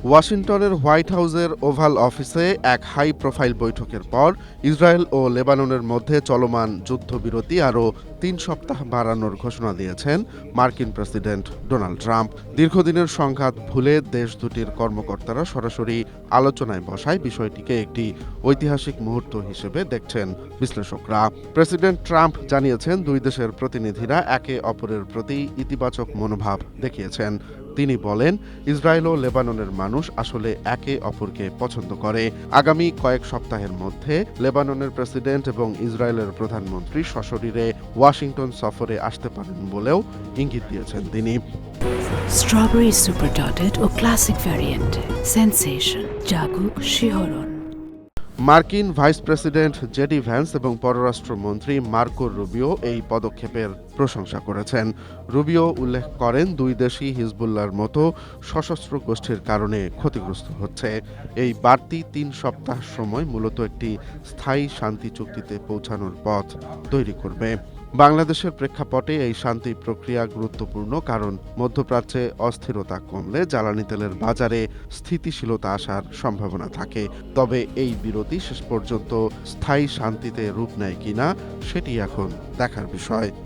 ওয়াশিংটনের হোয়াইট হাউসের ওভাল অফিসে এক হাই প্রোফাইল বৈঠকের পর ইসরায়েল ও লেবাননের মধ্যে চলমান যুদ্ধবিরতি আরও ৩ সপ্তাহ বাড়ানোর ঘোষণা দিয়েছেন মার্কিন প্রেসিডেন্ট ডোনাল্ড ট্রাম্প। দীর্ঘদিনের সংঘাত ভুলে দেশ দুটির কর্মকর্তারা সরাসরি আলোচনায় বসায় বিষয়টিকে একটি ঐতিহাসিক মুহূর্ত হিসেবে দেখছেন বিশ্লেষকরা। প্রেসিডেন্ট ট্রাম্প জানিয়েছেন দুই দেশের প্রতিনিধিরা একে অপরের প্রতি ইতিবাচক মনোভাব দেখিয়েছেন। তিনি বলেন, ইসরায়েল ও লেবাননের মানুষ আসলে একে অপরকে পছন্দ করে। আগামী কয়েক সপ্তাহের মধ্যে লেবাননের প্রেসিডেন্ট এবং ইসরায়েলের প্রধানমন্ত্রী সশরীরে ওয়াশিংটন সফরে আসতে পারেন বলেও ইঙ্গিত দিয়েছেন তিনি। স্ট্রবেরি সুপার ডটেড ও ক্লাসিক ভ্যারিয়েন্টে সেনসেশন জাগুক শিহরণ। মার্কিন ভাইস প্রেসিডেন্ট জেডি ভ্যান্স এবং পররাষ্ট্রমন্ত্রী মার্কো রুবিও এই পদক্ষেপের প্রশংসা করেছেন। রুবিও উল্লেখ করেন, দুই দেশই হিজবুল্লাহর মতো সশস্ত্র গোষ্ঠীর কারণে ক্ষতিগ্রস্ত হচ্ছে। এই বাড়তি ৩ সপ্তাহ সময় মূলত একটি স্থায়ী শান্তি চুক্তিতে পৌঁছানোর পথ তৈরি করবে। বাংলাদেশের প্রেক্ষাপটে এই শান্তি প্রক্রিয়া গুরুত্বপূর্ণ, কারণ মধ্যপ্রাচ্যে অস্থিরতা কমলে জ্বালানি তেলের বাজারে স্থিতিশীলতা আসার সম্ভাবনা থাকে। তবে এই বিরতি শেষ পর্যন্ত স্থায়ী শান্তিতে রূপ নেয় কিনা সেটি এখন দেখার বিষয়।